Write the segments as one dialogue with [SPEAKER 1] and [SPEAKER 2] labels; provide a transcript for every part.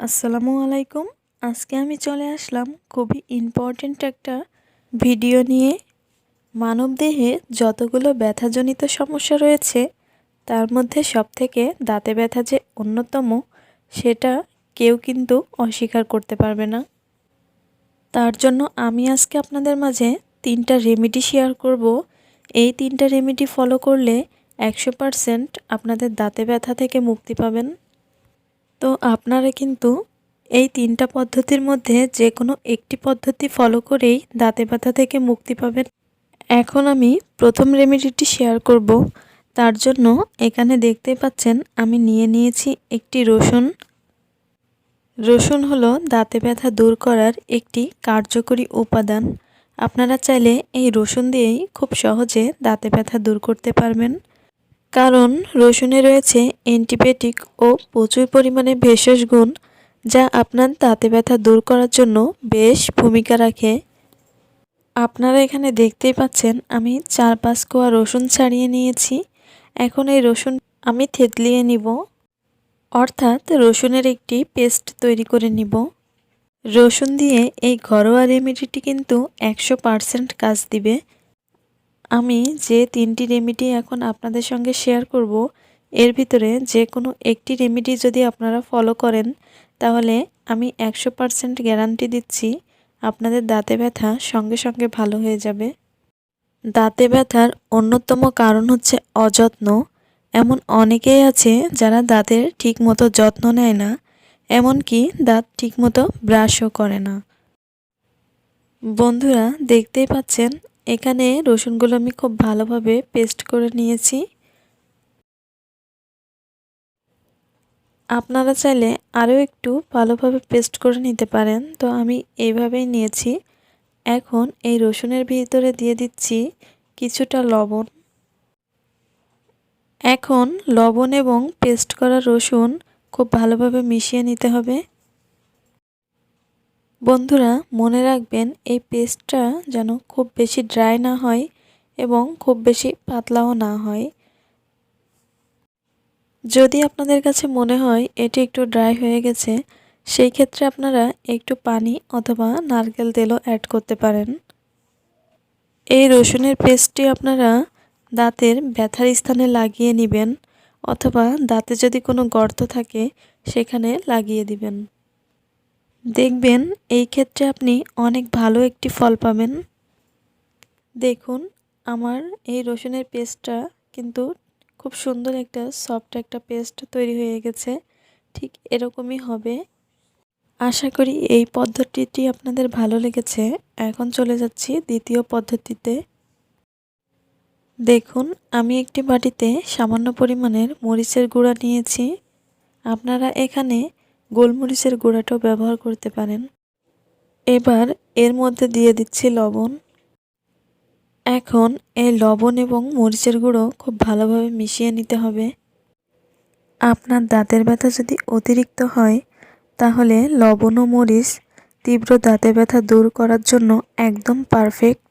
[SPEAKER 1] আসসালামু আলাইকুম। আজকে আমি চলে আসলাম খুবই ইম্পর্ট্যান্ট একটা ভিডিও নিয়ে। মানবদেহে যতগুলো ব্যথাজনিত সমস্যা রয়েছে তার মধ্যে সবথেকে দাঁতে ব্যথা যে অন্যতম, সেটা কেউ কিন্তু অস্বীকার করতে পারবে না। তার জন্য আমি আজকে আপনাদের মাঝে 3টা রেমেডি শেয়ার করব। এই 3টা রেমেডি ফলো করলে 100% আপনাদের দাঁতে ব্যথা থেকে মুক্তি পাবেন। তো আপনারা কিন্তু এই 3টা পদ্ধতির মধ্যে যে কোনো একটি পদ্ধতি ফলো করেই দাঁতে ব্যথা থেকে মুক্তি পাবেন। এখন আমি প্রথম রেমেডিটি শেয়ার করব। তার জন্য এখানে দেখতে পাচ্ছেন আমি নিয়ে নিয়েছি একটি রসুন। রসুন হলো দাঁতে ব্যথা দূর করার একটি কার্যকরী উপাদান। আপনারা চাইলে এই রসুন দিয়েই খুব সহজে দাঁতে ব্যথা দূর করতে পারবেন, কারণ রসুনে রয়েছে অ্যান্টিবায়োটিক ও প্রচুর পরিমাণে ভেষজ গুণ, যা আপনার দাঁতে ব্যথা দূর করার জন্য বেশ ভূমিকা রাখে। আপনারা এখানে দেখতেই পাচ্ছেন আমি 4-5 কোয়া রসুন ছাড়িয়ে নিয়েছি। এখন এই রসুন আমি থেতলিয়ে নিব, অর্থাৎ রসুনের একটি পেস্ট তৈরি করে নিব। রসুন দিয়ে এই ঘরোয়া রেমেডিটি কিন্তু 100% কাজ দিবে। আমি যে 3টি রেমেডি এখন আপনাদের সঙ্গে শেয়ার করব, এর ভিতরে যে কোনো একটি রেমেডি যদি আপনারা ফলো করেন, তাহলে আমি 100% গ্যারান্টি দিচ্ছি আপনাদের দাঁতে ব্যথা সঙ্গে সঙ্গে ভালো হয়ে যাবে। দাঁতে ব্যথার অন্যতম কারণ হচ্ছে অযত্ন। এমন অনেকেই আছে যারা দাঁতের ঠিকমতো যত্ন নেয় না, এমনকি দাঁত ঠিকমতো ব্রাশও করে না। বন্ধুরা দেখতেই পাচ্ছেন এখানে রসুনগুলো আমি খুব ভালোভাবে পেস্ট করে নিয়েছি। আপনারা চাইলে আরও একটু ভালোভাবে পেস্ট করে নিতে পারেন, তো আমি এইভাবেই নিয়েছি। এখন এই রসুনের ভিতরে দিয়ে দিচ্ছি কিছুটা লবণ। এখন লবণ এবং পেস্ট করা রসুন খুব ভালোভাবে মিশিয়ে নিতে হবে। বন্ধুরা মনে রাখবেন এই পেস্টটা যেন খুব বেশি ড্রাই না হয় এবং খুব বেশি পাতলাও না হয়। যদি আপনাদের কাছে মনে হয় এটি একটু ড্রাই হয়ে গেছে, সেই ক্ষেত্রে আপনারা একটু পানি অথবা নারকেল তেলও অ্যাড করতে পারেন। এই রসুনের পেস্টটি আপনারা দাঁতের ব্যথার স্থানে লাগিয়ে নেবেন, অথবা দাঁতে যদি কোনো গর্ত থাকে সেখানে লাগিয়ে দিবেন। দেখবেন এই ক্ষেত্রে আপনি অনেক ভালো একটি ফল পাবেন। দেখুন আমার এই রসুনের পেস্টটা কিন্তু খুব সুন্দর একটা সফট একটা পেস্ট তৈরি হয়ে গেছে। ঠিক এরকমই হবে। আশা করি এই পদ্ধতিটি আপনাদের ভালো লেগেছে। এখন চলে যাচ্ছি দ্বিতীয় পদ্ধতিতে। দেখুন আমি একটি বাটিতে সামান্য পরিমাণের মরিচের গুঁড়া নিয়েছি। আপনারা এখানে গোলমরিচের গুঁড়াটাও ব্যবহার করতে পারেন। এবার এর মধ্যে দিয়ে দিচ্ছি লবণ। এখন এই লবণ এবং মরিচের গুঁড়ো খুব ভালোভাবে মিশিয়ে নিতে হবে। আপনার দাঁতের ব্যথা যদি অতিরিক্ত হয়, তাহলে লবণ ও মরিচ তীব্র দাঁতের ব্যথা দূর করার জন্য একদম পারফেক্ট।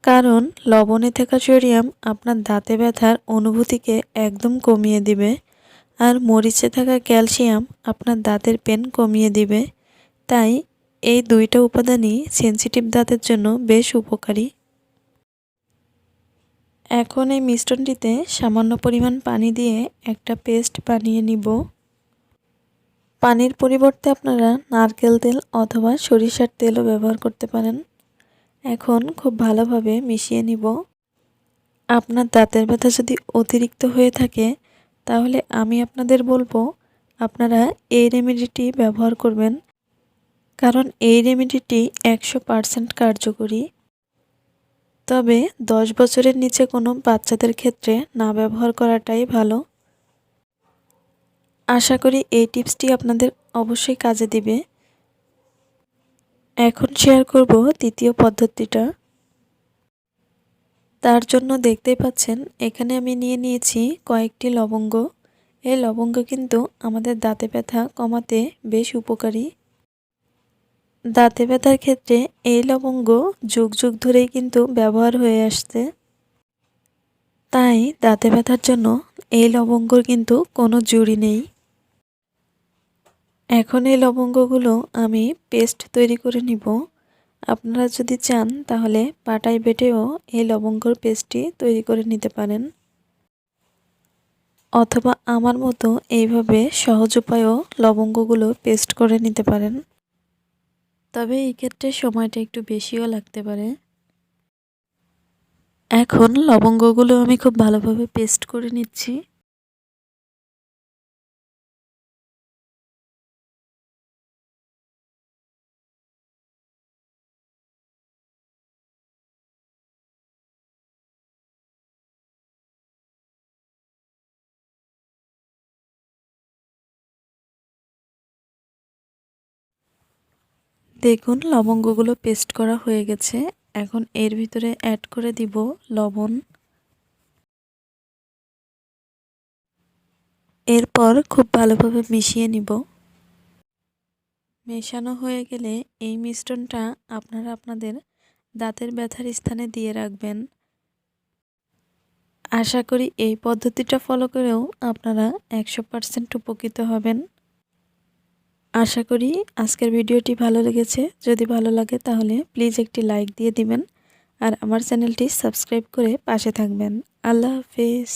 [SPEAKER 1] কারণ লবণে থাকা সোডিয়াম আপনার দাঁতে ব্যথার অনুভূতিকে একদম কমিয়ে দিবে, আর মরিচে থাকা ক্যালসিয়াম আপনার দাঁতের পেন কমিয়ে দিবে। তাই এই 2টা উপাদানই সেনসিটিভ দাঁতের জন্য বেশ উপকারী। এখন এই মিশ্রণটিতে সামান্য পরিমাণ পানি দিয়ে একটা পেস্ট বানিয়ে নিব। পানির পরিবর্তে আপনারা নারকেল তেল অথবা সরিষার তেলও ব্যবহার করতে পারেন। এখন খুব ভালোভাবে মিশিয়ে নিব। আপনার দাঁতের ব্যথা যদি অতিরিক্ত হয়ে থাকে, তাহলে আমি আপনাদের বলবো আপনারা এই রেমেডিটি ব্যবহার করবেন, কারণ এই রেমেডিটি 100% কার্যকরী। তবে 10 বছরের নিচে কোনো বাচ্চাদের ক্ষেত্রে না ব্যবহার করাটাই ভালো। আশা করি এই টিপসটি আপনাদের অবশ্যই কাজে দিবে। এখন শেয়ার করব তৃতীয় পদ্ধতিটা। তার জন্য দেখতেই পাচ্ছেন এখানে আমি নিয়ে নিয়েছি কয়েকটি লবঙ্গ। এই লবঙ্গ কিন্তু আমাদের দাঁতে ব্যথা কমাতে বেশ উপকারী। দাঁতে ব্যথার ক্ষেত্রে এই লবঙ্গ যুগ যুগ ধরেই কিন্তু ব্যবহার হয়ে আসছে। তাই দাঁতে ব্যথার জন্য এই লবঙ্গর কিন্তু কোনো জুড়ি নেই। এখন এই লবঙ্গগুলো আমি পেস্ট তৈরি করে নিব। আপনারা যদি চান তাহলে পাটায় বেটেও এই লবঙ্গর পেস্টটি তৈরি করে নিতে পারেন, অথবা আমার মতো এইভাবে সহজ উপায়েও লবঙ্গগুলো পেস্ট করে নিতে পারেন। তবে এই ক্ষেত্রে সময়টা একটু বেশিও লাগতে পারে। এখন লবঙ্গগুলো আমি খুব ভালোভাবে পেস্ট করে নিচ্ছি। দেখুন লবঙ্গগুলো পেস্ট করা হয়ে গেছে। এখন এর ভিতরে অ্যাড করে দিব লবণ। এরপর খুব ভালোভাবে মিশিয়ে নিব। মেশানো হয়ে গেলে এই মিশ্রণটা আপনারা আপনাদের দাঁতের ব্যথার স্থানে দিয়ে রাখবেন। আশা করি এই পদ্ধতিটা ফলো করেও আপনারা 100% উপকৃত হবেন। আশা করি আজকের ভিডিওটি ভালো লেগেছে। যদি ভালো লাগে তাহলে প্লিজ একটি লাইক দিয়ে দিবেন আর আমার চ্যানেলটি সাবস্ক্রাইব করে পাশে থাকবেন। আল্লাহ হাফেজ।